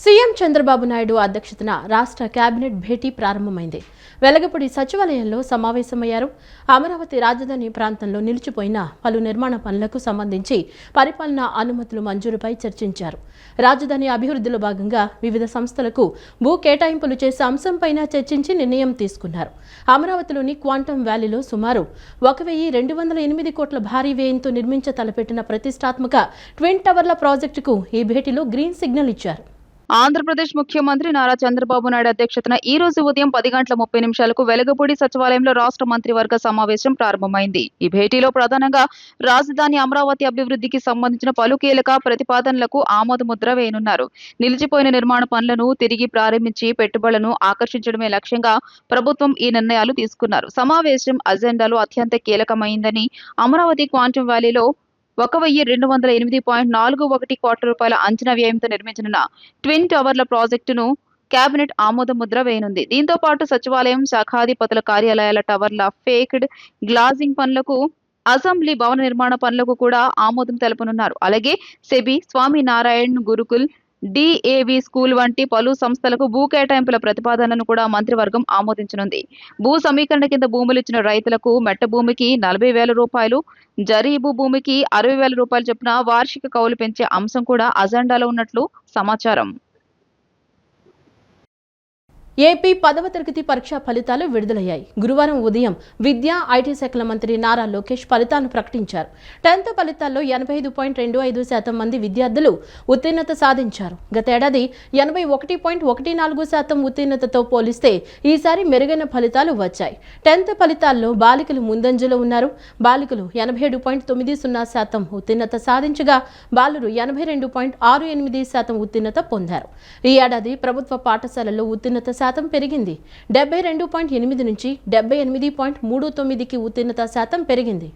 CM Chandrababu Naidu అధ్యక్షతన రాష్ట్ర cabinet భేటీ ప్రారంభమైంది. వెలగపూడి సచివాలయంలో సమావేశమయ్యారు. అమరావతి రాజధాని ప్రాంతంలో నిలిచిపోయిన పలు నిర్మాణ పనులకు సంబంధించి పరిపాలనా అనుమతుల మంజూరుపై చర్చించారు. రాజధాని అభివృద్ధిలో భాగంగా వివిధ సంస్థలకు భూ కేటాయింపులు చేసే అంశంపైన చర్చించి నిర్ణయం తీసుకున్నారు. అమరావతిలోని క్వాంటమ్ వ్యాలీలో సుమారు 1,208 కోట్ల భారీ వ్యయంతో నిర్మించ తలపెట్టిన ప్రతిష్టాత్మక ట్విన్ టవర్ల ప్రాజెక్టుకు ఈ భేటీలో గ్రీన్ సిగ్నల్ ఇచ్చారు. ఆంధ్రప్రదేశ్ ముఖ్యమంత్రి నారా చంద్రబాబు నాయుడు అధ్యక్షతన ఈ రోజు ఉదయం 10:30 వెలగపూడి సచివాలయంలో రాష్ట్ర మంత్రివర్గ సమావేశం ప్రారంభమైంది. ఈ భేటీలో ప్రధానంగా రాజధాని అమరావతి అభివృద్ధికి సంబంధించిన పలు కీలక ప్రతిపాదనలకు ఆమోదముద్ర వేయనున్నారు. నిలిచిపోయిన నిర్మాణ పనులను తిరిగి ప్రారంభించి పెట్టుబడులను ఆకర్షించడమే లక్ష్యంగా ప్రభుత్వం ఈ నిర్ణయాలు తీసుకున్నారు. సమావేశం అజెండాలో అత్యంత కీలకమైందని అమరావతి క్వాంటమ్ వ్యాలీలో 1,208.41 కోట్ల రూపాయల అంచనా వ్యయంతో నిర్మించనున్న ట్విన్ టవర్ల ప్రాజెక్టును కేబినెట్ ఆమోదముద్ర వేయనుంది. దీంతో పాటు సచివాలయం, శాఖాధిపతుల కార్యాలయాల టవర్ల ఫేక్డ్ గ్లాజింగ్ పనులకు, అసెంబ్లీ భవన నిర్మాణ పనులకు కూడా ఆమోదం తెలపనున్నారు. అలాగే SEBI, Swaminarayan Gurukul, DAV school వంటి పలు సంస్థలకు భూ కేటాయింపుల ప్రతిపాదనను కూడా మంత్రివర్గం ఆమోదించనుంది. భూ సమీకరణ కింద భూములు ఇచ్చిన రైతులకు మెట్ట భూమికి 40,000 రూపాయలు, జరీబు భూమికి 60,000 రూపాయలు చొప్పున వార్షిక కౌలు పెంచే అంశం కూడా అజెండాలో ఉన్నట్లు సమాచారం. ఏపీ 10వ తరగతి పరీక్షా ఫలితాలు విడుదలయ్యాయి. గురువారం ఉదయం విద్యా, ఐటీ శాఖల మంత్రి నారా లోకేష్ ఫలితాలను ప్రకటించారు. 10th ఫలితాల్లో 85.25% మంది విద్యార్థులు ఉత్తీర్ణత సాధించారు. గతేడాది 81.14% ఉత్తీర్ణతతో పోలిస్తే ఈసారి మెరుగైన ఫలితాలు వచ్చాయి. 10th ఫలితాల్లో బాలికలు ముందంజలో ఉన్నారు. బాలికలు 87.90% ఉత్తీర్ణత సాధించగా బాలురు 82.68% ఉత్తీర్ణత పొందారు. ఈ ఏడాది ప్రభుత్వ పాఠశాలల్లో ఉత్తీర్ణత శాతం పెరిగింది. 72.8 నుంచి 78.39కి ఉత్తీర్ణత శాతం పెరిగింది.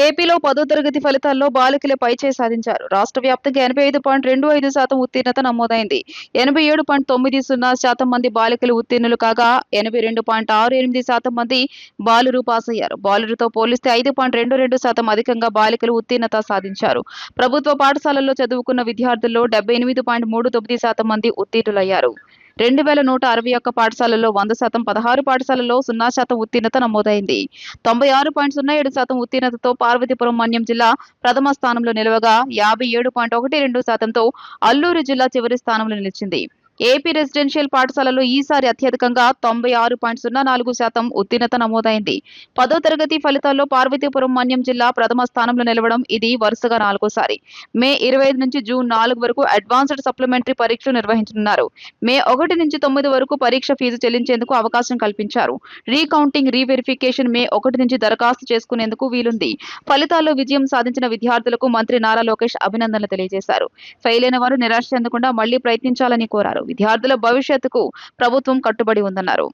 ఏపీలో 10వ తరగతి ఫలితాల్లో బాలికలే పైచేయి సాధించారు. రాష్ట్ర వ్యాప్తంగా 85.25% ఉత్తీర్ణత నమోదైంది. 87.90% మంది బాలికలు ఉత్తీర్ణులు కాగా 82.68% మంది బాలురు పాస్ అయ్యారు. బాలురుతో పోలిస్తే 5.22% అధికంగా బాలికలు ఉత్తీర్ణత సాధించారు. ప్రభుత్వ పాఠశాలల్లో చదువుకున్న విద్యార్థుల్లో 78.39% మంది ఉత్తీర్ణులయ్యారు. 2,161 పాఠశాలల్లో 100%, 16 పాఠశాలల్లో 0% ఉత్తీర్ణత నమోదైంది. 96.07% ఉత్తీర్ణతతో పార్వతీపురం మన్యం జిల్లా ప్రథమ స్థానంలో నిలవగా 57.12%తో అల్లూరు జిల్లా చివరి స్థానంలో నిలిచింది. ఏపీ రెసిడెన్షియల్ పాఠశాలలో ఈసారి అత్యధికంగా 96.04% ఉత్తీర్ణత నమోదైంది. 10వ తరగతి ఫలితాల్లో పార్వతీపురం మన్యం జిల్లా ప్రథమ స్థానంలో నిలవడం ఇది వరుసగా 4సారి. మే 25 నుంచి జూన్ 4 వరకు అడ్వాన్స్డ్ సప్లిమెంటరీ పరీక్షలు నిర్వహించనున్నారు. మే 1 నుంచి 9 వరకు పరీక్ష ఫీజు చెల్లించేందుకు అవకాశం కల్పించారు. రీకౌంటింగ్, రీవెరిఫికేషన్ మే 1 నుంచి దరఖాస్తు చేసుకునేందుకు వీలుంది. ఫలితాల్లో విజయం సాధించిన విద్యార్థులకు మంత్రి నారా లోకేష్ అభినందనలు తెలియజేశారు. ఫెయిల్ అయిన వారు నిరాశ చెందకుండా మళ్లీ ప్రయత్నించాలని కోరారు. విద్యార్థుల భవిష్యత్తుకు ప్రభుత్వం కట్టుబడి ఉందన్నారు.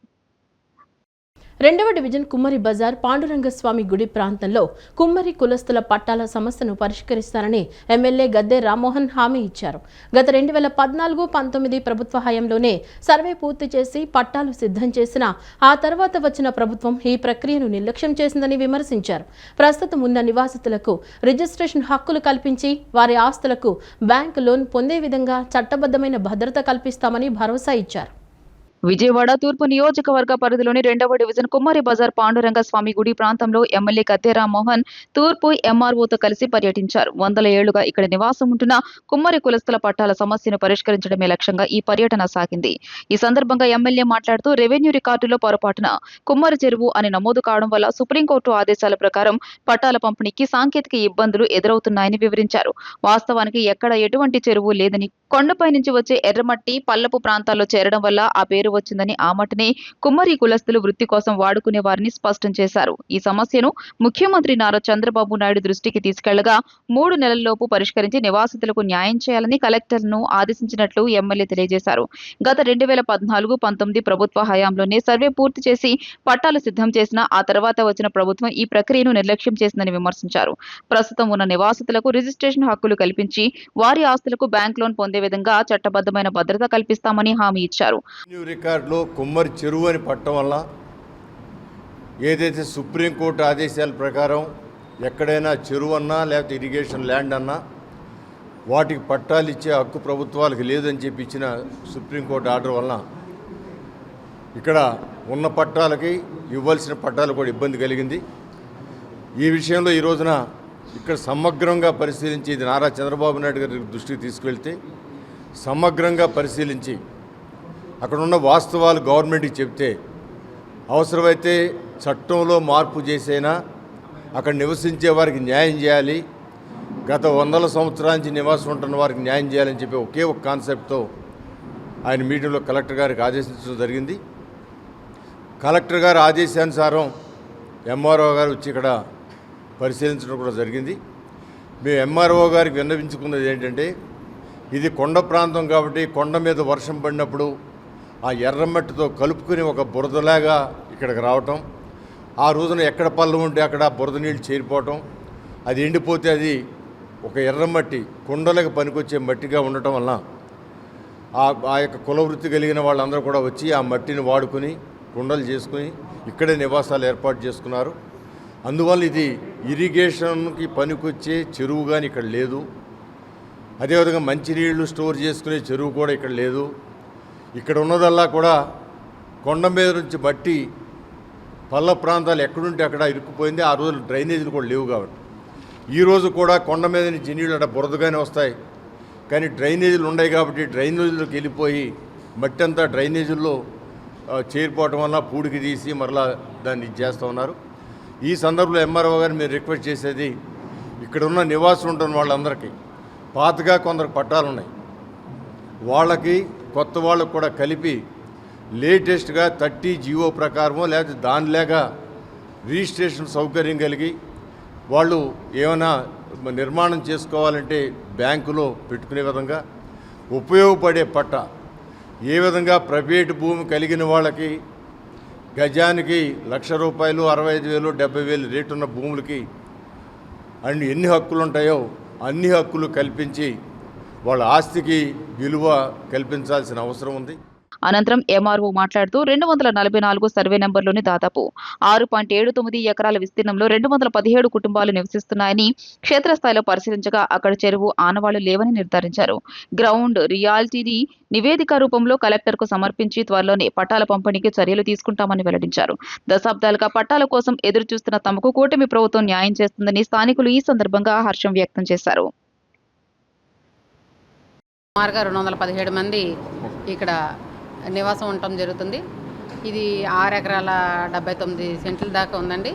2వ డివిజన్ కుమ్మరి బజార్ పాండురంగస్వామి గుడి ప్రాంతంలో కుమ్మరి కులస్తుల పట్టాల సమస్యను పరిష్కరిస్తారని ఎమ్మెల్యే గద్దె రామ్మోహన్ హామీ ఇచ్చారు. గత 2014-19 ప్రభుత్వ హయాంలోనే సర్వే పూర్తి చేసి పట్టాలు సిద్ధం చేసినా ఆ తర్వాత వచ్చిన ప్రభుత్వం ఈ ప్రక్రియను నిర్లక్ష్యం చేసిందని విమర్శించారు. ప్రస్తుతం ఉన్న నివాసితులకు రిజిస్ట్రేషన్ హక్కులు కల్పించి వారి ఆస్తులకు బ్యాంకు లోన్ పొందే విధంగా చట్టబద్ధమైన భద్రత కల్పిస్తామని భరోసా ఇచ్చారు. విజయవాడ తూర్పు నియోజకవర్గ పరిధిలోని 2వ డివిజన్ కుమ్మరి బజార్ పాండురంగ స్వామి గుడి ప్రాంతంలో ఎమ్మెల్యే గద్దె రామ్మోహన్ తూర్పు ఎంఆర్ఓతో కలిసి పర్యటించారు. 100 ఏళ్లుగా ఇక్కడ నివాసం ఉంటున్న కుమ్మరి కులస్తుల పట్టాల సమస్యను పరిష్కరించడమే లక్ష్యంగా ఈ పర్యటన సాగింది. ఈ సందర్భంగా ఎమ్మెల్యే మాట్లాడుతూ రెవెన్యూ రికార్డులో పొరపాటున కుమ్మరి చెరువు అని నమోదు కావడం వల్ల సుప్రీంకోర్టు ఆదేశాల ప్రకారం పట్టాల పంపిణీకి సాంకేతిక ఇబ్బందులు ఎదురవుతున్నాయని వివరించారు. వాస్తవానికి ఎక్కడ ఎటువంటి చెరువు లేదని, కొండపై నుంచి వచ్చే ఎర్రమట్టి పల్లపు ప్రాంతాల్లో చేరడం వల్ల ఆ పేరు వచ్చిందని, ఆ మట్టిని కుమ్మరి కులస్తులు వృత్తి కోసం వాడుకునే వారిని స్పష్టం చేశారు. ఈ సమస్యను ముఖ్యమంత్రి నారా చంద్రబాబు నాయుడు దృష్టికి తీసుకెళ్లగా 3 నెలల్లోపు పరిష్కరించి నివాసితులకు న్యాయం చేయాలని కలెక్టర్ను ఆదేశించినట్లు ఎమ్మెల్యే తెలియజేశారు. గత 2014-19 ప్రభుత్వ హయాంలోనే సర్వే పూర్తి చేసి పట్టాలు సిద్ధం చేసినా ఆ తర్వాత వచ్చిన ప్రభుత్వం ఈ ప్రక్రియను నిర్లక్ష్యం చేసిందని విమర్శించారు. ప్రస్తుతం ఉన్న నివాసితులకు రిజిస్ట్రేషన్ హక్కులు కల్పించి వారి ఆస్తులకు బ్యాంక్ లోన్ పొందే విధంగా చట్టబద్ధమైన భద్రత కల్పిస్తామని హామీ ఇచ్చారు. రికార్డులో కుమ్మరి చెరువు అని పట్టడం వల్ల ఏదైతే సుప్రీంకోర్టు ఆదేశాల ప్రకారం ఎక్కడైనా చెరువు అన్నా లేకపోతే ఇరిగేషన్ ల్యాండ్ అన్నా వాటికి పట్టాలు ఇచ్చే హక్కు ప్రభుత్వాలకు లేదని చెప్పి ఇచ్చిన సుప్రీంకోర్టు ఆర్డర్ వలన ఇక్కడ ఉన్న పట్టాలకి ఇవ్వాల్సిన పట్టాలు కూడా ఇబ్బంది కలిగింది. ఈ విషయంలో ఈ రోజున ఇక్కడ సమగ్రంగా పరిశీలించి ఇది నారా చంద్రబాబు నాయుడు గారి దృష్టికి తీసుకువెళ్తే సమగ్రంగా పరిశీలించి అక్కడ ఉన్న వాస్తవాలు గవర్నమెంట్కి చెప్తే అవసరమైతే చట్టంలో మార్పు చేసైనా అక్కడ నివసించే వారికి న్యాయం చేయాలి, గత 100 సంవత్సరాల నుంచి నివాసం ఉంటున్న వారికి న్యాయం చేయాలని చెప్పి ఒకే ఒక కాన్సెప్ట్తో ఆయన మీటింగ్లో కలెక్టర్ గారికి ఆదేశించడం జరిగింది. కలెక్టర్ గారి ఆదేశానుసారం ఎంఆర్ఓ గారు వచ్చి ఇక్కడ పరిశీలించడం కూడా జరిగింది. మేము ఎంఆర్ఓ గారికి విన్నవించుకున్నది ఏంటంటే, ఇది కొండ ప్రాంతం కాబట్టి కొండ మీద వర్షం పడినప్పుడు ఆ ఎర్రమట్టితో కలుపుకుని ఒక బురదలాగా ఇక్కడికి రావటం, ఆ రోజున ఎక్కడ పల్లం ఉంటే అక్కడ బురద నీళ్ళు చేరిపోవటం, అది ఎండిపోతే అది ఒక ఎర్రమట్టి కుండలకు పనికొచ్చే మట్టిగా ఉండటం వలన ఆ యొక్క కులవృత్తి కలిగిన వాళ్ళందరూ కూడా వచ్చి ఆ మట్టిని వాడుకొని కుండలు చేసుకుని ఇక్కడే నివాసాలు ఏర్పాటు చేసుకున్నారు. అందువల్ల ఇది ఇరిగేషన్కి పనికొచ్చే చెరువు కానీ ఇక్కడ లేదు. అదేవిధంగా మంచినీళ్లు స్టోర్ చేసుకునే చెరువు కూడా ఇక్కడ లేదు. ఇక్కడ ఉన్నదల్లా కూడా కొండ మీద నుంచి మట్టి పల్ల ప్రాంతాలు ఎక్కడుంటే అక్కడ ఇరుక్కుపోయింది. ఆ రోజులు డ్రైనేజీలు కూడా లేవు కాబట్టి ఈరోజు కూడా కొండ మీద నుంచి నీళ్ళు అక్కడ బురదగానే వస్తాయి, కానీ డ్రైనేజీలు ఉన్నాయి కాబట్టి డ్రైనేజీలోకి వెళ్ళిపోయి మట్టి అంతా డ్రైనేజీల్లో చేరిపోవటం వల్ల పూడికి తీసి మరలా దాన్ని చేస్తూ ఉన్నారు. ఈ సందర్భంలో ఎంఆర్ఓ గారు మీరు రిక్వెస్ట్ చేసేది, ఇక్కడ ఉన్న నివాసం ఉంటున్న వాళ్ళందరికీ పాతగా కొందరు పట్టాలు ఉన్నాయి, వాళ్ళకి కొత్త వాళ్ళకు కూడా కలిపి లేటెస్ట్గా 30 జీవో ప్రకారమో లేకపోతే దానిలాగా రిజిస్ట్రేషన్ సౌకర్యం కలిగి వాళ్ళు ఏమైనా నిర్మాణం చేసుకోవాలంటే బ్యాంకులో పెట్టుకునే విధంగా ఉపయోగపడే పట్టా, ఏ విధంగా ప్రైవేటు భూమి కలిగిన వాళ్ళకి గజానికి ₹1,00,000, 65,000, 70,000 రేటు ఉన్న భూములకి ఎన్ని హక్కులు ఉంటాయో అన్ని హక్కులు కల్పించి వాళ్ళ ఆస్తికి విలువ కల్పించాల్సిన అవసరం ఉంది. అనంతరం ఎంఆర్ఓ మాట్లాడుతూ 244 సర్వే నెంబర్లోని దాదాపు 6.79 ఎకరాల విస్తీర్ణంలో 217 కుటుంబాలు నివసిస్తున్నాయని, క్షేత్రస్థాయిలో పరిశీలించగా అక్కడ చెరువు ఆనవాళ్లు లేవని నిర్ధారించారు. గ్రౌండ్ రియాలిటీని నివేదిక రూపంలో కలెక్టర్కు సమర్పించి త్వరలోనే పట్టాల పంపిణీకి చర్యలు తీసుకుంటామని వెల్లడించారు. దశాబ్దాలుగా పట్టాల కోసం ఎదురు చూస్తున్న తమకు కూటమి ప్రభుత్వం న్యాయం చేస్తుందని స్థానికులు ఈ సందర్భంగా హర్షం వ్యక్తం చేశారు. సుమారుగా 217 మంది ఇక్కడ నివాసం ఉండటం జరుగుతుంది. ఇది 6 ఎకరాల 79 సెంట్ల దాకా ఉందండి.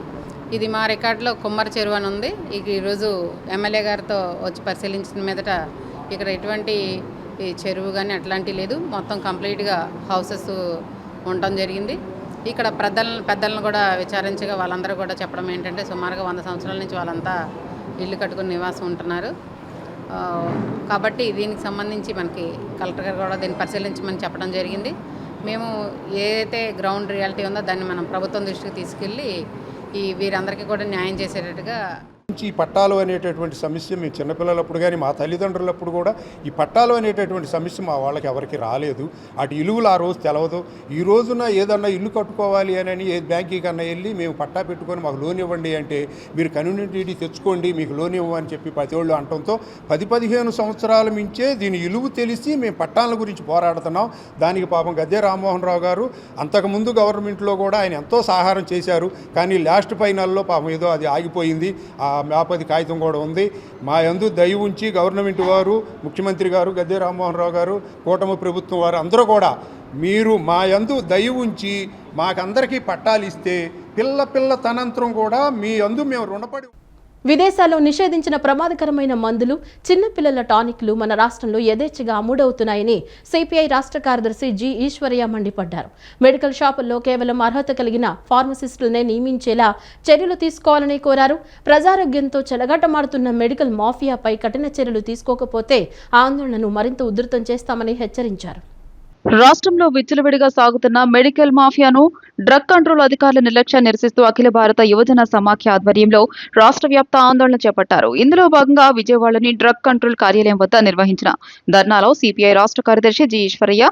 ఇది మా రికార్డులో కుమ్మరి చెరువు అని ఉంది. ఈరోజు ఎమ్మెల్యే గారితో వచ్చి పరిశీలించిన మీదట ఇక్కడ ఎటువంటి చెరువు కానీ అట్లాంటివి లేదు, మొత్తం కంప్లీట్గా హౌసెస్ ఉండటం జరిగింది. ఇక్కడ పెద్దలను కూడా విచారించగా వాళ్ళందరూ కూడా చెప్పడం ఏంటంటే సుమారుగా 100 సంవత్సరాల నుంచి వాళ్ళంతా ఇల్లు కట్టుకుని నివాసం ఉంటున్నారు. కాబట్టి దీనికి సంబంధించి మనకి కలెక్టర్ గారు కూడా దీన్ని పరిశీలించమని చెప్పడం జరిగింది. మేము ఏదైతే గ్రౌండ్ రియాలిటీ ఉందో దాన్ని మనం ప్రభుత్వం దృష్టికి తీసుకెళ్ళి వీరందరికీ కూడా న్యాయం చేసేటట్టుగా. ఈ పట్టాలు అనేటటువంటి సమస్య మేము చిన్నపిల్లలప్పుడు కానీ మా తల్లిదండ్రులప్పుడు కూడా ఈ పట్టాలు అనేటటువంటి సమస్య మా వాళ్ళకి ఎవరికి రాలేదు. అటు ఇలువలు ఆ రోజు తెలవదు. ఈ రోజున ఏదన్నా ఇల్లు కట్టుకోవాలి అని ఏ బ్యాంకీ కన్నా వెళ్ళి మేము పట్టా పెట్టుకొని మాకు లోన్ ఇవ్వండి అంటే మీరు కమ్యూనిటీ తెచ్చుకోండి మీకు లోన్ ఇవ్వమని చెప్పి ప్రతి వాళ్ళు అనటంతో 10-15 సంవత్సరాల మించే దీని ఇలువ తెలిసి మేము పట్టాల గురించి పోరాడుతున్నాం. దానికి పాపం గద్దె రామ్మోహన్ రావు గారు అంతకుముందు గవర్నమెంట్లో కూడా ఆయన ఎంతో సహాయం చేశారు. కానీ లాస్ట్ ఫైనల్లో పాపం ఏదో అది ఆగిపోయింది. ఆ వ్యాపది కాగితం కూడా ఉంది. మా యందు దయ ఉంచి గవర్నమెంట్ వారు, ముఖ్యమంత్రి గారు, గద్దె రామ్మోహన్ రావు గారు, కూటమి ప్రభుత్వం వారు అందరూ కూడా మీరు మా యందు దయ ఉంచి మాకందరికీ పట్టాలు ఇస్తే పిల్ల తనంతరం కూడా మీ యందు మేము రుణపడి. విదేశాల్లో నిషేధించిన ప్రమాదకరమైన మందులు, చిన్నపిల్లల టానిక్లు మన రాష్ట్రంలో యథేచ్ఛగా అమ్ముడవుతున్నాయని సిపిఐ రాష్ట్ర కార్యదర్శి జి ఈశ్వరయ్య మండిపడ్డారు. మెడికల్ షాపుల్లో కేవలం అర్హత కలిగిన ఫార్మసిస్టులనే నియమించేలా చర్యలు తీసుకోవాలని కోరారు. ప్రజారోగ్యంతో చెలగాటమాడుతున్న మెడికల్ మాఫియాపై కఠిన చర్యలు తీసుకోకపోతే ఆందోళనను మరింత ఉధృతం చేస్తామని హెచ్చరించారు. రాష్ట్రంలో విచ్చలవిడిగా సాగుతున్న మెడికల్ మాఫియాను డ్రగ్ కంట్రోల్ అధికారుల నిర్లక్ష్యాన్ని నిరసిస్తూ అఖిల భారత యువజన సమాఖ్య ఆధ్వర్యంలో రాష్ట్ర వ్యాప్త ఆందోళన చేపట్టారు. ఇందులో భాగంగా విజయవాడలోని డ్రగ్ కంట్రోల్ కార్యాలయం వద్ద నిర్వహించిన ధర్నాలో సిపిఐ రాష్ట్ర కార్యదర్శి జి ఈశ్వరయ్య,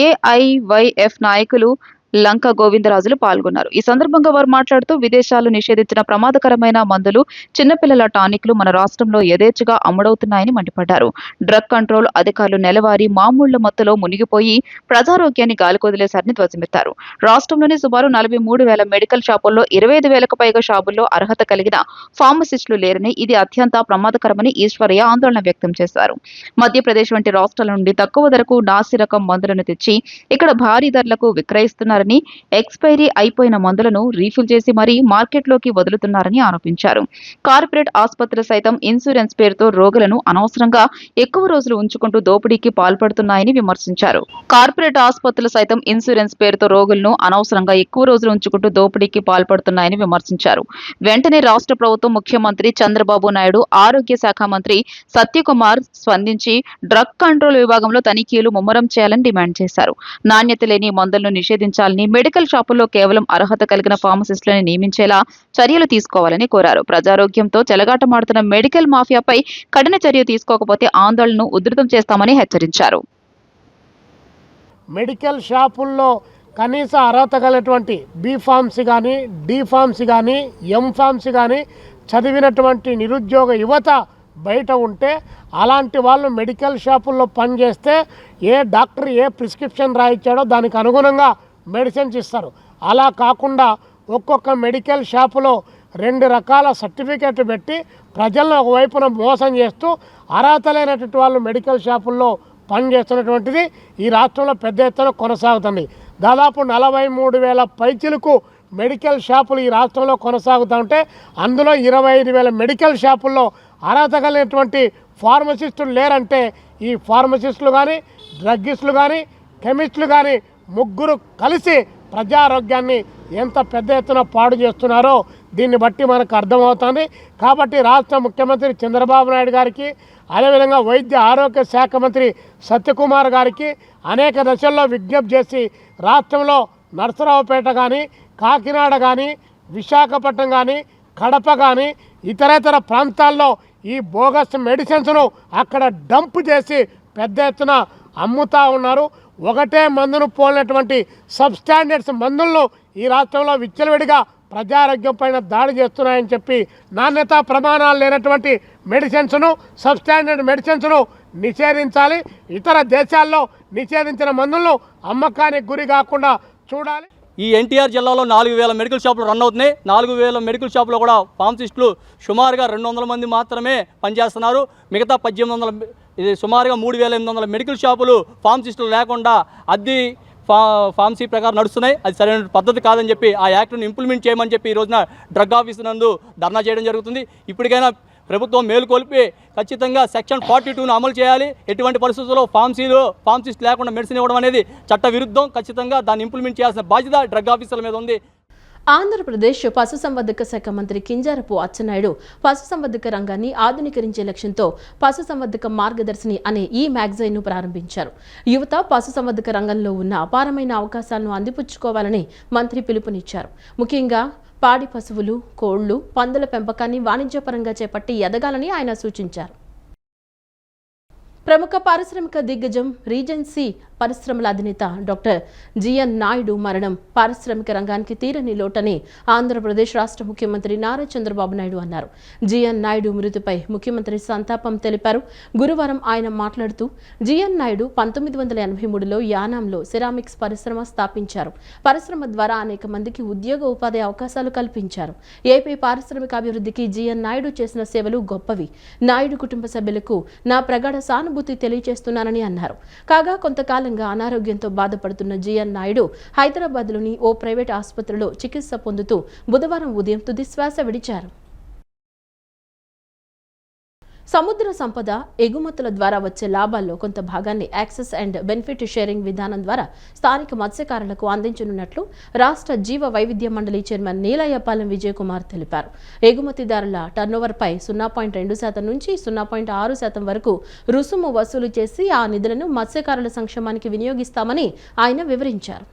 ఏఐవైఎఫ్ నాయకులు లంక గోవిందరాజులు పాల్గొన్నారు. ఈ సందర్భంగా వారు మాట్లాడుతూ విదేశాల్లో నిషేధించిన ప్రమాదకరమైన మందులు, చిన్నపిల్లల టానిక్లు మన రాష్ట్రంలో యథేచ్ఛగా అమ్ముడవుతున్నాయని మండిపడ్డారు. డ్రగ్ కంట్రోల్ అధికారులు నెలవారీ మామూళ్ల మత్తులో మునిగిపోయి ప్రజారోగ్యాన్ని గాలికొదిలేశారని ధ్వజమెత్తారు. రాష్ట్రంలోని సుమారు 43,000 మెడికల్ షాపుల్లో 25,000కు పైగా షాపుల్లో అర్హత కలిగిన ఫార్మసిస్టులు లేరని, ఇది అత్యంత ప్రమాదకరమని ఈశ్వరయ్య ఆందోళన వ్యక్తం చేశారు. మధ్యప్రదేశ్ వంటి రాష్ట్రాల నుండి తక్కువ ధరకు నాసి రకం మందులను తెచ్చి ఇక్కడ భారీ ధరలకు విక్రయిస్తున్నారని, ఎక్స్పైరీ అయిపోయిన మందులను రీఫిల్ చేసి మరీ మార్కెట్లోకి వదులుతున్నారని ఆరోపించారు. కార్పొరేట్ ఆసుపత్రులు సైతం ఇన్సూరెన్స్ పేరుతో రోగులను అనవసరంగా ఎక్కువ రోజులు ఉంచుకుంటూ దోపిడీకి పాల్పడుతున్నాయని విమర్శించారు. కార్పొరేట్ ఆసుపత్రులు సైతం ఇన్సూరెన్స్ పేరుతో రోగులను అనవసరంగా ఎక్కువ రోజులు ఉంచుకుంటూ దోపిడీకి పాల్పడుతున్నాయని విమర్శించారు. వెంటనే రాష్ట్ర ప్రభుత్వం, ముఖ్యమంత్రి చంద్రబాబు నాయుడు, ఆరోగ్య శాఖ మంత్రి సత్యకుమార్ స్పందించి డ్రగ్ కంట్రోల్ విభాగంలో తనిఖీలు ముమ్మరం చేయాలని డిమాండ్ చేశారు. నాణ్యత లేని మందులను నిషేధించాలని, మెడికల్ షాపుల్లో కేవలం అర్హత కలిగిన ఫార్మసిస్టులను నియమించేలా చర్యలు తీసుకోవాలని కోరారు. ప్రజారోగ్యంతో చెలగాటమాడుతున్న మెడికల్ మాఫియాపై కఠిన చర్య తీసుకోకపోతే ఆందోళనను ఉధృతం చేస్తామని హెచ్చరించారు. మెడికల్ షాపుల్లో కనీస అర్హత కలిగినటువంటి బి ఫార్మసీ కానీ, డి ఫార్మసీ కానీ, ఎం ఫార్మసీ కానీ చదివినటువంటి నిరుద్యోగ యువత బయట ఉంటే అలాంటి వాళ్ళు మెడికల్ షాపుల్లో పనిచేస్తే ఏ డాక్టర్ ఏ ప్రిస్క్రిప్షన్ రాయించాడో దానికి అనుగుణంగా మెడిసిన్స్ ఇస్తారు. అలా కాకుండా ఒక్కొక్క మెడికల్ షాపులో 2 రకాల సర్టిఫికెట్ పెట్టి ప్రజలను ఒకవైపున మోసం చేస్తూ అర్హత లేనటువంటి వాళ్ళు మెడికల్ షాపుల్లో పనిచేస్తున్నటువంటిది ఈ రాష్ట్రంలో పెద్ద ఎత్తున కొనసాగుతుంది. దాదాపు 43,000 పైచిలకు మెడికల్ షాపులు ఈ రాష్ట్రంలో కొనసాగుతూ ఉంటే అందులో 25,000 మెడికల్ షాపుల్లో అర్హత కలిగినటువంటి ఫార్మసిస్టులు లేరంటే ఈ ఫార్మసిస్టులు కానీ, డ్రగ్గిస్టులు కానీ, కెమిస్టులు కానీ ముగ్గురు కలిసి ప్రజారోగ్యాన్ని ఎంత పెద్ద ఎత్తున పాడు చేస్తున్నారో దీన్ని బట్టి మనకు అర్థమవుతుంది. కాబట్టి రాష్ట్ర ముఖ్యమంత్రి చంద్రబాబు నాయుడు గారికి, అదేవిధంగా వైద్య ఆరోగ్య శాఖ మంత్రి సత్యకుమార్ గారికి అనేక దశల్లో విజ్ఞప్తి చేసి రాష్ట్రంలో నరసరావుపేట కానీ, కాకినాడ కానీ, విశాఖపట్నం కానీ, కడప కానీ ఇతరేతర ప్రాంతాల్లో ఈ బోగస్ మెడిసిన్స్ను అక్కడ డంప్ చేసి పెద్ద ఎత్తున అమ్ముతూ ఉన్నారు. ఒకటే మందును పోలినటువంటి సబ్స్టాండర్డ్స్ మందులను ఈ రాష్ట్రంలో విచ్చలవిడిగా ప్రజారోగ్యం పైన దాడి చేస్తున్నాయని చెప్పి నాణ్యతా ప్రమాణాలు లేనటువంటి మెడిసిన్స్ను, సబ్స్టాండర్డ్ మెడిసిన్స్ను నిషేధించాలి. ఇతర దేశాల్లో నిషేధించిన మందులను అమ్మకానికి గురి కాకుండా చూడాలి. ఈ ఎన్టీఆర్ జిల్లాలో 4,000 మెడికల్ షాపులు రన్ అవుతున్నాయి. 4,000 మెడికల్ షాపులో కూడా ఫార్మసిస్టులు సుమారుగా 200 మంది మాత్రమే పనిచేస్తున్నారు. మిగతా 1800 ఇది సుమారుగా 3,800 మెడికల్ షాపులు ఫార్మసిస్టులు లేకుండా అద్దె ఫార్మసీ ప్రకారం నడుస్తున్నాయి. అది సరైన పద్ధతి కాదని చెప్పి ఆ యాక్ట్ను ఇంప్లిమెంట్ చేయమని చెప్పి ఈ రోజున డ్రగ్ ఆఫీస్ నందు ధర్నా చేయడం జరుగుతుంది. ఇప్పటికైనా ప్రభుత్వం మేలుకొల్పి ఖచ్చితంగా సెక్షన్ 42ను అమలు చేయాలి. ఎటువంటి పరిస్థితుల్లో ఫార్మసిస్ట్ లేకుండా మెడిసిన్ ఇవ్వడం అనేది చట్ట విరుద్ధం. ఖచ్చితంగా దాన్ని ఇంప్లిమెంట్ చేయాల్సిన బాధ్యత డ్రగ్ ఆఫీసర్ల మీద ఉంది. ఆంధ్రప్రదేశ్ పశుసంవర్ధక శాఖ మంత్రి కింజారపు అచ్చెన్నాయుడు పశుసంవర్ధక రంగాన్ని ఆధునీకరించే లక్ష్యంతో పశుసంవర్ధక మార్గదర్శిని అనే ఈ మ్యాగజైన్ను ప్రారంభించారు. యువత పశుసంవర్ధక రంగంలో ఉన్న అపారమైన అవకాశాలను అందిపుచ్చుకోవాలని మంత్రి పిలుపునిచ్చారు. ముఖ్యంగా పాడి పశువులు, కోళ్లు, పందుల పెంపకాన్ని వాణిజ్యపరంగా చేపట్టి ఎదగాలని ఆయన సూచించారు. ప్రముఖ పారిశ్రామిక దిగ్గజం రీజెన్సీ పరిశ్రమల అధినేత డాక్టర్ జిఎన్ నాయుడు మరణం పారిశ్రామిక రంగానికి తీరని లోటని ఆంధ్రప్రదేశ్ రాష్ట్ర ముఖ్యమంత్రి నారా చంద్రబాబు నాయుడు అన్నారు. జిఎన్ నాయుడు మృతిపై ముఖ్యమంత్రి సంతాపం తెలిపారు. గురువారం ఆయన మాట్లాడుతూ జిఎన్ నాయుడు 1983లో యానాంలో సిరామిక్స్ పరిశ్రమ స్థాపించారు. పరిశ్రమ ద్వారా అనేక మందికి ఉద్యోగ ఉపాధి అవకాశాలు కల్పించారు. ఏపీ పారిశ్రామిక అభివృద్ధికి జిఎన్ నాయుడు చేసిన సేవలు గొప్పవి. నాయుడు కుటుంబ సభ్యులకు నా ప్రగాఢ సానుభూతి తెలియజేస్తున్నానని అన్నారు. కాగా కొంతకాలం అనారోగ్యంతో బాధపడుతున్న జిఎన్ నాయుడు హైదరాబాద్లోని ఓ ప్రైవేట్ ఆసుపత్రిలో చికిత్స పొందుతూ బుధవారం ఉదయం తుది శ్వాస విడిచారు. సముద్ర సంపద ఎగుమతుల ద్వారా వచ్చే లాభాల్లో కొంత భాగాన్ని యాక్సెస్ అండ్ బెనిఫిట్ షేరింగ్ విధానం ద్వారా స్థానిక మత్స్యకారులకు అందించనున్నట్లు రాష్ట్ర జీవ వైవిధ్య మండలి చైర్మన్ నీలయ్యపాలెం విజయ్ కుమార్ తెలిపారు. ఎగుమతిదారుల టర్నోవర్పై 0.2% నుంచి 0.6% వరకు రుసుము వసూలు చేసి ఆ నిధులను మత్స్యకారుల సంక్షేమానికి వినియోగిస్తామని ఆయన వివరించారు.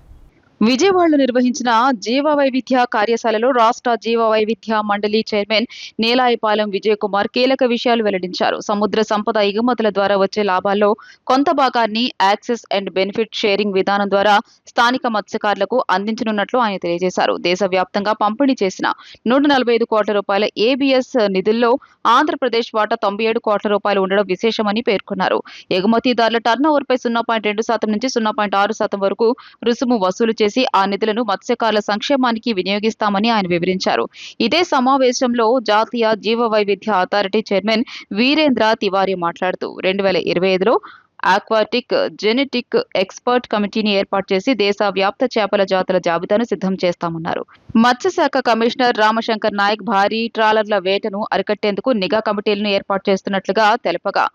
విజయవాడలో నిర్వహించిన జీవ వైవిధ్య కార్యశాలలో రాష్ట్ర జీవ వైవిధ్య మండలి చైర్మన్ నేలాయిపాలెం విజయ్ కుమార్ కీలక విషయాలు వెల్లడించారు. సముద్ర సంపద ఎగుమతుల ద్వారా వచ్చే లాభాల్లో కొంత భాగాన్ని యాక్సెస్ అండ్ బెనిఫిట్ షేరింగ్ విధానం ద్వారా స్థానిక మత్స్యకారులకు అందించనున్నట్లు ఆయన తెలియజేశారు. దేశవ్యాప్తంగా పంపిణీ చేసిన 145 కోట్ల రూపాయల ఏబిఎస్ నిధుల్లో ఆంధ్రప్రదేశ్ వాటా 97 కోట్ల రూపాయలు ఉండడం విశేషమని పేర్కొన్నారు. ఎగుమతిదారుల టర్నోవర్పై 0.2% నుంచి 0.6% వరకు రుసుము వసూలు చేసి ఆ నిధులను మత్స్యకారుల సంక్షేమానికి వినియోగిస్తామని ఆయన వివరించారు. ఇదే సమావేశంలో జాతీయ జీవ వైవిధ్య అథారిటీ చైర్మన్ వీరేంద్ర తివారీ మాట్లాడుతూ 2025లో ఆక్వాటిక్ జెనెటిక్ ఎక్స్పర్ట్ కమిటీని ఏర్పాటు చేసి దేశవ్యాప్త చేపల జాతుల జాబితాను సిద్ధం చేస్తామన్నారు. మత్స్యశాఖ కమిషనర్ రామశంకర్ నాయక్ భారీ ట్రాలర్ల వేటను అరికట్టేందుకు నిఘా కమిటీలను ఏర్పాటు చేస్తున్నట్లుగా తెలపగా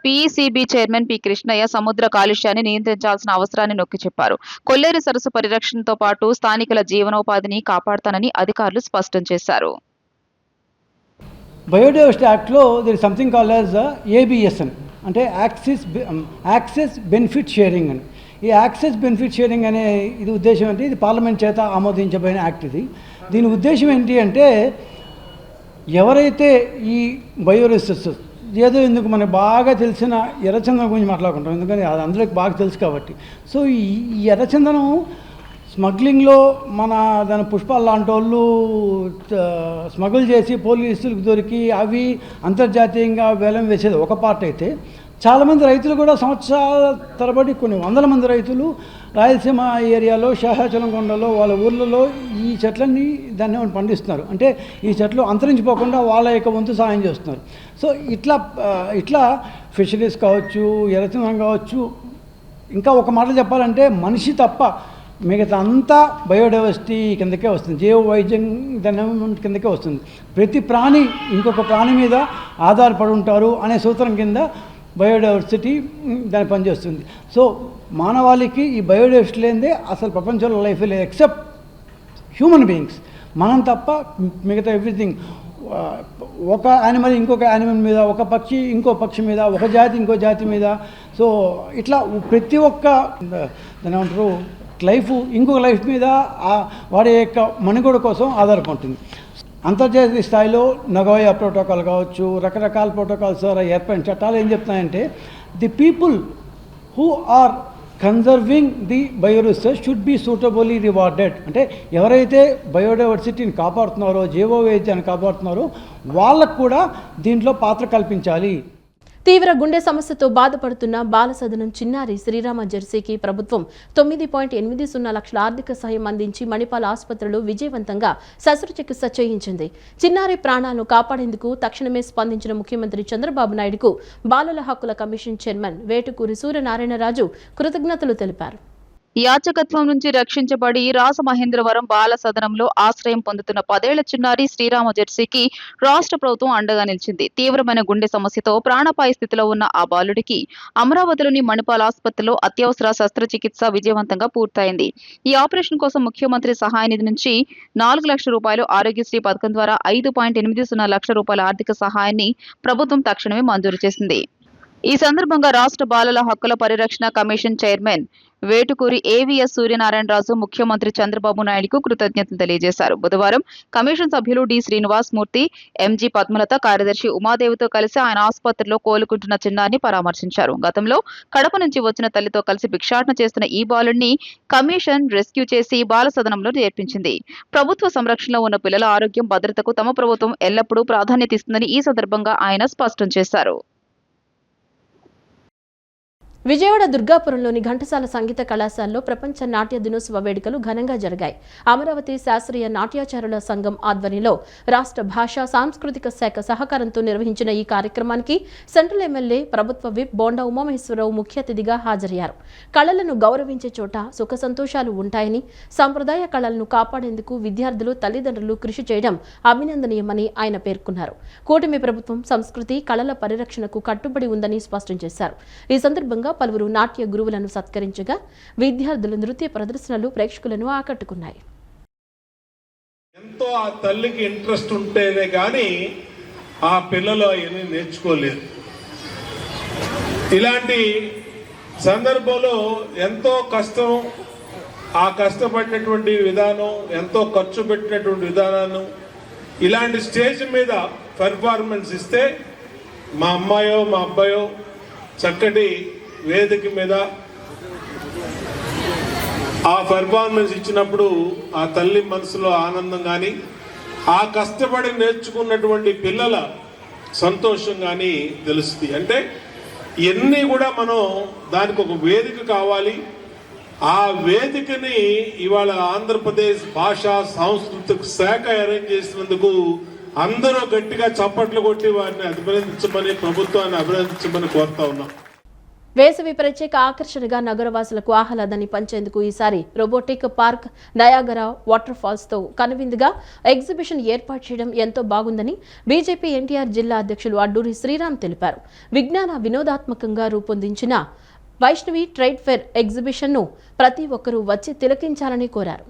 పీసీబీ చైర్మన్ పి కృష్ణయ్య సముద్ర కాలుష్యాన్ని నియంత్రించాల్సిన అవసరాన్ని నొక్కి చెప్పారు. కొల్లేరు సరస్సు పరిరక్షణతో పాటు స్థానికుల జీవనోపాధిని కాపాడుతానని అధికారులు స్పష్టం చేశారు. బయోడైవర్సిటీ యాక్ట్లో there is something called as ABSN, అంటే యాక్సెస్ బెనిఫిట్ షేరింగ్ అని. ఈ యాక్సెస్ బెనిఫిట్ షేరింగ్ అనే ఇది ఉద్దేశం ఏంటి? ఇది పార్లమెంట్ చేత ఆమోదించబడిన యాక్ట్ ఇది. దీని ఉద్దేశం ఏంటి అంటే ఎవరైతే ఈ బయోరిసోర్సెస్ ఏదో ఎందుకు మనకు బాగా తెలిసిన ఎర్రచందనం గురించి మాట్లాడుకుంటాం, ఎందుకని అది అందరికి బాగా తెలుసు కాబట్టి. సో ఈ ఎర్రచందనం స్మగ్లింగ్లో మన దాని పుష్పాలు లాంటి వాళ్ళు స్మగుల్ చేసి పోలీసులకు దొరికి అవి అంతర్జాతీయంగా వేలం వేసేది ఒక పార్ట్ అయితే, చాలామంది రైతులు కూడా సంవత్సరాల తరబడి కొన్ని వందల మంది రైతులు రాయలసీమ ఏరియాలో శేషాచలం కొండలో వాళ్ళ ఊర్లలో ఈ చెట్లన్నీ దాన్ని పండిస్తున్నారు. అంటే ఈ చెట్లు అంతరించిపోకుండా వాళ్ళ యొక్క వంతు సహాయం చేస్తున్నారు. సో ఇట్లా ఫిషరీస్ కావచ్చు, ఎర్రచందనం కావచ్చు, ఇంకా ఒక మాట చెప్పాలంటే మనిషి తప్ప మిగతా అంతా బయోడైవర్సిటీ కిందకే వస్తుంది, జీవ వైద్యం దాని కిందకే వస్తుంది. ప్రతి ప్రాణి ఇంకొక ప్రాణి మీద ఆధారపడి ఉంటారు అనే సూత్రం కింద బయోడైవర్సిటీ దాన్ని పనిచేస్తుంది. సో మానవాళికి ఈ బయోడైవర్సిటీ లేనిదే అసలు ప్రపంచంలో లైఫ్ లేదు, ఎక్సెప్ట్ హ్యూమన్ బీయింగ్స్. మనం తప్ప మిగతా ఎవ్రీథింగ్, ఒక యానిమల్ ఇంకొక యానిమల్ మీద, ఒక పక్షి ఇంకో పక్షి మీద, ఒక జాతి ఇంకో జాతి మీద. సో ఇట్లా ప్రతి ఒక్క దాని ఏమంటారు లైఫ్ ఇంకొక లైఫ్ మీద వాడి యొక్క మనుగడ కోసం ఆధారపడుతుంది. అంతర్జాతీయ స్థాయిలో నగోయా ప్రోటోకాల్ కావచ్చు, రకరకాల ప్రోటోకాల్స్ ద్వారా ఏర్పడిన చట్టాలు ఏం చెప్తున్నాయంటే the people who are conserving the bioresource should be suitably rewarded. అంటే ఎవరైతే బయోడైవర్సిటీని కాపాడుతున్నారో, జీవ వైవిధ్యాన్ని కాపాడుతున్నారో వాళ్ళకు కూడా దీంట్లో పాత్ర కల్పించాలి. తీవ్ర గుండె సమస్యతో బాధపడుతున్న బాలసదనం చిన్నారి శ్రీరామ జెర్సీకి ప్రభుత్వం 9.80 లక్షల ఆర్థిక సాయం అందించి మణిపాల్ ఆసుపత్రిలో విజయవంతంగా శస్త్రచికిత్స చేయించింది. చిన్నారి ప్రాణాలను కాపాడేందుకు తక్షణమే స్పందించిన ముఖ్యమంత్రి చంద్రబాబు నాయుడుకు బాలల హక్కుల కమిషన్ చైర్మన్ వేటుకూరి సూర్యనారాయణరాజు కృతజ్ఞతలు తెలిపారు. యాచకత్వం నుంచి రక్షించబడి రాజమహేంద్రవరం బాల సదనంలో ఆశ్రయం పొందుతున్న 10 ఏళ్ల చిన్నారి శ్రీరామ జెర్సీకి రాష్ట్ర ప్రభుత్వం అండగా నిలిచింది. తీవ్రమైన గుండె సమస్యతో ప్రాణాపాయ స్థితిలో ఉన్న ఆ బాలుడికి అమరావతిలోని మణిపాల్ ఆసుపత్రిలో అత్యవసర శస్త్రచికిత్స విజయవంతంగా పూర్తయింది. ఈ ఆపరేషన్ కోసం ముఖ్యమంత్రి సహాయ నిధి నుంచి 4 లక్షల రూపాయలు, ఆరోగ్యశ్రీ పథకం ద్వారా 5.80 లక్షల రూపాయల ఆర్థిక సహాయాన్ని ప్రభుత్వం తక్షణమే మంజూరు చేసింది. ఈ సందర్భంగా రాష్ట్ర బాలల హక్కుల పరిరక్షణ commission chairman Vetukuri AVS Suryanarayana Raju ముఖ్యమంత్రి చంద్రబాబు నాయుడుకు కృతజ్ఞతలు తెలియజేశారు. బుధవారం కమిషన్ సభ్యులు డి శ్రీనివాస్ మూర్తి, ఎంజీ పద్మలత, కార్యదర్శి ఉమాదేవితో కలిసి ఆయన ఆసుపత్రిలో కోలుకుంటున్న చిన్నారిని పరామర్శించారు. గతంలో కడప నుంచి వచ్చిన తల్లితో కలిసి భిక్షాటన చేస్తున్న ఈ బాలుడిని కమిషన్ రెస్క్యూ చేసి బాల సదనంలో చేర్పించింది. ప్రభుత్వ సంరక్షణలో ఉన్న పిల్లల ఆరోగ్యం, భద్రతకు తమ ప్రభుత్వం ఎల్లప్పుడూ ప్రాధాన్యత ఇస్తుందని ఈ సందర్భంగా ఆయన స్పష్టం చేశారు. విజయవాడ దుర్గాపురంలోని ఘంటసాల సంగీత కళాశాలలో ప్రపంచ నాట్య దినోత్సవ వేడుకలు ఘనంగా జరిగాయి. అమరావతి శాస్త్రీయ నాట్యాచారుల సంఘం ఆధ్వర్యంలో రాష్ట్ర భాషా సాంస్కృతిక శాఖ సహకారంతో నిర్వహించిన ఈ కార్యక్రమానికి సెంట్రల్ ఎమ్మెల్యే, ప్రభుత్వ విప్ బోండా ఉమామహేశ్వరరావు ముఖ్య అతిథిగా హాజరయ్యారు. కళలను గౌరవించే చోట సుఖ సంతోషాలు ఉంటాయని, సంప్రదాయ కళలను కాపాడేందుకు విద్యార్థులు, తల్లిదండ్రులు కృషి చేయడం అభినందనీయమని ఆయన పేర్కొన్నారు. కూటమి ప్రభుత్వం సంస్కృతి, కళల పరిరక్షణకు కట్టుబడి ఉందని స్పష్టం చేశారు. ఈ సందర్భంగా పలువురు నాట్య గురువులను సత్కరించగా విద్యార్థుల నృత్య ప్రదర్శనలు ప్రేక్షకులను ఆకట్టుకున్నాయి. ఎంతో ఆ తల్లికి ఇంట్రెస్ట్ ఉంటేనే కానీ ఆ పిల్లలు అవన్నీ నేర్చుకోలేరు. ఇలాంటి సందర్భంలో ఎంతో కష్టం ఆ కష్టపడినటువంటి విధానం, ఎంతో ఖర్చు పెట్టినటువంటి విధానాన్ని ఇలాంటి స్టేజ్ మీద పెర్ఫార్మెన్స్ ఇస్తే మా అమ్మాయో మా అబ్బాయో చక్కటి వేదిక మీద ఆ పెర్ఫార్మెన్స్ ఇచ్చినప్పుడు ఆ తల్లి మనసులో ఆనందం కానీ, ఆ కష్టపడి నేర్చుకున్నటువంటి పిల్లల సంతోషం కానీ తెలుస్తుంది. అంటే ఇవన్నీ కూడా మనం దానికి ఒక వేదిక కావాలి. ఆ వేదికని ఇవాళ ఆంధ్రప్రదేశ్ భాషా సాంస్కృతిక శాఖ అరేంజ్ చేసినందుకు అందరూ గట్టిగా చప్పట్లు కొట్టి వారిని అభినందించమని, ప్రభుత్వాన్ని అభినందించమని కోరుతా ఉన్నాం. వేసవి ప్రత్యేక ఆకర్షణగా నగరవాసులకు ఆహ్లాదాన్ని పంచేందుకు ఈసారి robotic park Niagara water falls తో కనువిందుగా ఎగ్జిబిషన్ ఏర్పాటు చేయడం ఎంతో బాగుందని బీజేపీ ఎన్టీఆర్ జిల్లా అధ్యక్షులు అడ్డూరి శ్రీరామ్ తెలిపారు. విజ్ఞాన వినోదాత్మకంగా రూపొందించిన వైష్ణవి ట్రేడ్ ఫేర్ ఎగ్జిబిషన్ను ప్రతి ఒక్కరూ వచ్చి తిలకించాలని కోరారు.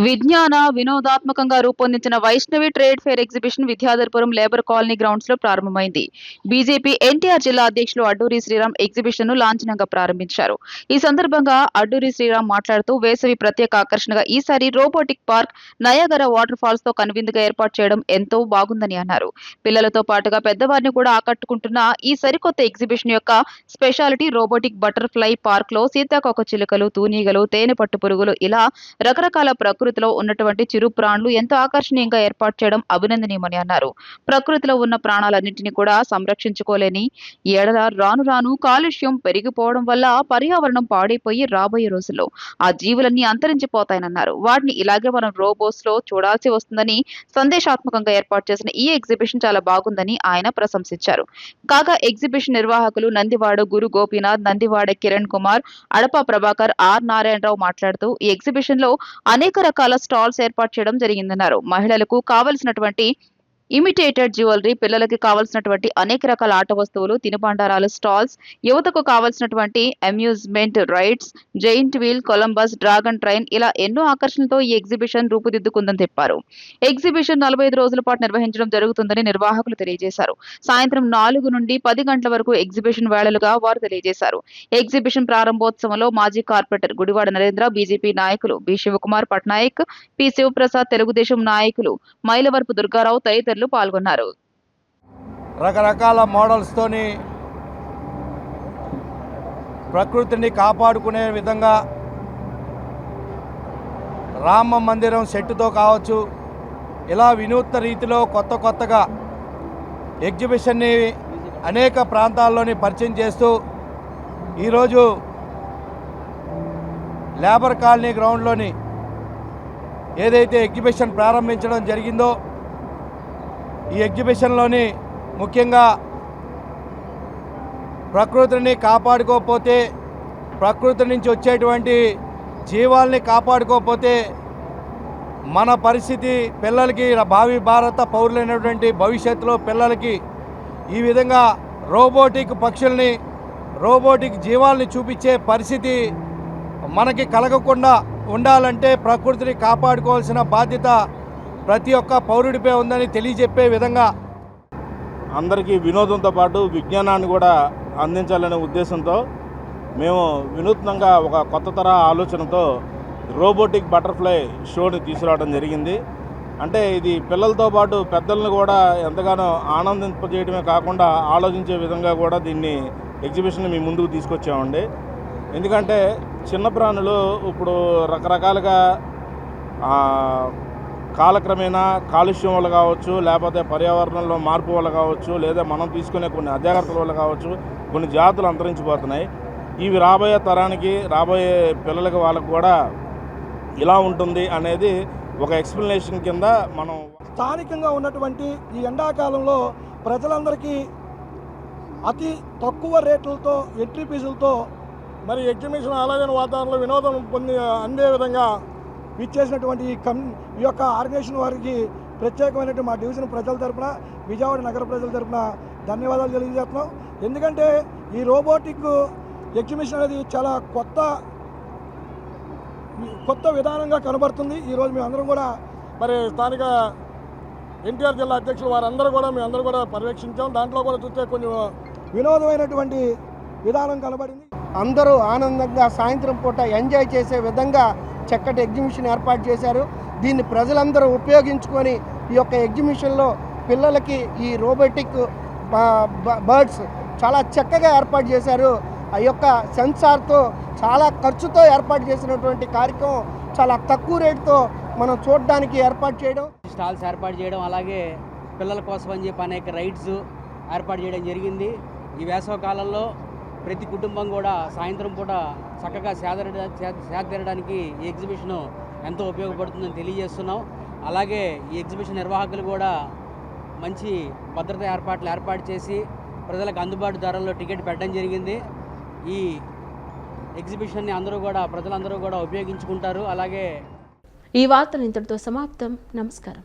విజ్ఞాన వినోదాత్మకంగా రూపొందించిన Vaishnavi trade fair exhibition Vidyadharapuram labour colony grounds లో ప్రారంభమైంది. బీజేపీ ఎన్టీఆర్ జిల్లా అధ్యక్షులు అడ్డూరి శ్రీరామ్ ఎగ్జిబిషన్ ను లాంఛనంగా ప్రారంభించారు. ఈ సందర్భంగా అడ్డూరి శ్రీరామ్ మాట్లాడుతూ వేసవి ప్రత్యేక ఆకర్షణగా ఈసారి robotic park Niagara water falls తో కనువిందుగా ఏర్పాటు చేయడం ఎంతో బాగుందని అన్నారు. పిల్లలతో పాటుగా పెద్దవారిని కూడా ఆకట్టుకుంటున్న ఈ సరికొత్త ఎగ్జిబిషన్ యొక్క స్పెషాలిటీ రోబోటిక్ బటర్ఫ్లై పార్క్ లో సీతాకోక చిలుకలు, తూనీగలు, తేనె పట్టు పురుగులు ఇలా రకరకాల ప్రకృతిలో ఉన్నటువంటి చిరు ప్రాణులు ఎంతో ఆకర్షణీయంగా ఏర్పాటు చేయడం అభినందనీయమని అన్నారు. ప్రకృతిలో ఉన్న ప్రాణాలన్నింటినీ కూడా సంరక్షించుకోలేని ఏడల రాను రాను కాలుష్యం పెరిగిపోవడం వల్ల పర్యావరణం పాడైపోయి రాబోయే రోజుల్లో ఆ జీవులన్నీ అంతరించిపోతాయన్నారు. వాటిని ఇలాగే మనం రోబోస్ లో చూడాల్సి వస్తుందని సందేశాత్మకంగా ఏర్పాటు చేసిన ఈ ఎగ్జిబిషన్ చాలా బాగుందని ఆయన ప్రశంసించారు. కాగా ఎగ్జిబిషన్ నిర్వాహకులు నందివాడ గురు గోపీనాథ్, నందివాడ కిరణ్ కుమార్, అడప ప్రభాకర్, ఆర్ నారాయణరావు మాట్లాడుతూ ఈ ఎగ్జిబిషన్ లో అనేక రకాల స్టాల్స్ ఏర్పాటు చేయడం జరిగిందన్నారు. మహిళలకు కావలసినటువంటి ఇమిటేటెడ్ జ్యువెలరీ, పిల్లలకి కావాల్సినటువంటి అనేక రకాల ఆట వస్తువులు, తినుబండారాలు స్టాల్స్, యువతకు కావాల్సినటువంటి amusement rides, giant wheel, Columbus, dragon train ఇలా ఎన్నో ఆకర్షణలతో ఈ ఎగ్జిబిషన్ రూపుదిద్దుకుందని చెప్పారు. ఎగ్జిబిషన్ 45 రోజుల పాటు నిర్వహించడం జరుగుతుందని నిర్వాహకులు తెలియజేశారు. సాయంత్రం 4 నుండి 10 గంటల వరకు ఎగ్జిబిషన్ వేళలుగా వారు తెలియజేశారు. ఎగ్జిబిషన్ ప్రారంభోత్సవంలో మాజీ కార్పొరేటర్ గుడివాడ నరేంద్ర, బీజేపీ నాయకులు బి శివకుమార్ పట్నాయక్, పి శివప్రసాద్, తెలుగుదేశం నాయకులు మైలవరపు దుర్గారావు తదితరులు పాల్గొన్నారు. రకరకాల మోడల్స్తోని ప్రకృతిని కాపాడుకునే విధంగా రామ మందిరం సెట్టుతో కావచ్చు, ఇలా వినూత్న రీతిలో కొత్తగా ఎగ్జిబిషన్ని అనేక ప్రాంతాల్లోని పరిచయం చేస్తూ ఈరోజు లేబర్ కాలనీ గ్రౌండ్లోని ఏదైతే ఎగ్జిబిషన్ ప్రారంభించడం జరిగిందో ఈ ఎగ్జిబిషన్లోని ముఖ్యంగా ప్రకృతిని కాపాడుకోకపోతే, ప్రకృతి నుంచి వచ్చేటువంటి జీవాల్ని కాపాడుకోకపోతే మన పరిస్థితి, పిల్లలకి భావి భారత పౌరులైనటువంటి భవిష్యత్తులో పిల్లలకి ఈ విధంగా రోబోటిక్ పక్షుల్ని, రోబోటిక్ జీవాల్ని చూపించే పరిస్థితి మనకి కలగకుండా ఉండాలంటే ప్రకృతిని కాపాడుకోవాల్సిన బాధ్యత ప్రతి ఒక్క పౌరుడిపై ఉందని తెలియజెప్పే విధంగా అందరికీ వినోదంతో పాటు విజ్ఞానాన్ని కూడా అందించాలనే ఉద్దేశంతో మేము వినూత్నంగా ఒక కొత్త తరహా ఆలోచనతో రోబోటిక్ బటర్ఫ్లై షోని తీసుకురావడం జరిగింది. అంటే ఇది పిల్లలతో పాటు పెద్దలను కూడా ఎంతగానో ఆనందింపజేయడమే కాకుండా ఆలోచించే విధంగా కూడా దీన్ని ఎగ్జిబిషన్ మీ ముందుకు తీసుకొచ్చామండి. ఎందుకంటే చిన్న ప్రాణులు ఇప్పుడు రకరకాలుగా కాలక్రమేణా కాలుష్యం వల్ల కావచ్చు, లేకపోతే పర్యావరణంలో మార్పు వల్ల కావచ్చు, లేదా మనం తీసుకునే కొన్ని అజాగ్రత్తల వల్ల కావచ్చు కొన్ని జాతులు అంతరించిపోతున్నాయి. ఇవి రాబోయే తరానికి, రాబోయే పిల్లలకి వాళ్ళకు కూడా ఇలా ఉంటుంది అనేది ఒక ఎక్స్ప్లెనేషన్ కింద మనం స్థానికంగా ఉన్నటువంటి ఈ ఎండాకాలంలో ప్రజలందరికీ అతి తక్కువ రేట్లతో ఎంట్రీ ఫీజులతో మరి ఎగ్జిబిషన్ ఆలయన వాతావరణంలో వినోదం అందే విధంగా ఇచ్చేసినటువంటి ఈ యొక్క ఆర్గనైజేషన్ వారికి ప్రత్యేకమైనటువంటి మా డివిజన్ ప్రజల తరపున, విజయవాడ నగర ప్రజల తరపున ధన్యవాదాలు తెలియజేస్తున్నాం. ఎందుకంటే ఈ రోబోటిక్ ఎగ్జిబిషన్ అనేది చాలా కొత్త విధానంగా కనబడుతుంది. ఈరోజు మేమందరం కూడా మరి స్థానిక ఎన్టీఆర్ జిల్లా అధ్యక్షులు వారందరూ కూడా మేమందరూ కూడా పర్యవేక్షించాం. దాంట్లో కూడా చూస్తే కొంచెం వినోదమైనటువంటి విధానం కనబడింది. అందరూ ఆనందంగా సాయంత్రం పూట ఎంజాయ్ చేసే విధంగా చక్కటి ఎగ్జిబిషన్ ఏర్పాటు చేశారు. దీన్ని ప్రజలందరూ ఉపయోగించుకొని ఈ యొక్క ఎగ్జిబిషన్లో పిల్లలకి ఈ రోబోటిక్ బర్డ్స్ చాలా చక్కగా ఏర్పాటు చేశారు. ఆ యొక్క సెన్సార్తో చాలా ఖర్చుతో ఏర్పాటు చేసినటువంటి కార్యక్రమం చాలా తక్కువ రేటుతో మనం చూడడానికి ఏర్పాటు చేయడం, స్టాల్స్ ఏర్పాటు చేయడం, అలాగే పిల్లల కోసం అని చెప్పి అనేక రైడ్స్ ఏర్పాటు చేయడం జరిగింది. ఈ వేసవి కాలంలో ప్రతి కుటుంబం కూడా సాయంత్రం పూట చక్కగా సేద తీరడానికి ఈ ఎగ్జిబిషన్ ఎంతో ఉపయోగపడుతుందని తెలియజేస్తున్నాం. అలాగే ఈ ఎగ్జిబిషన్ నిర్వాహకులు కూడా మంచి భద్రతా ఏర్పాటు చేసి ప్రజలకు అందుబాటు ధరల్లో టికెట్ పెట్టడం జరిగింది. ఈ ఎగ్జిబిషన్ని ప్రజలందరూ కూడా ఉపయోగించుకుంటారు. అలాగే ఈ వార్తలు ఇంతటితో సమాప్తం. నమస్కారం.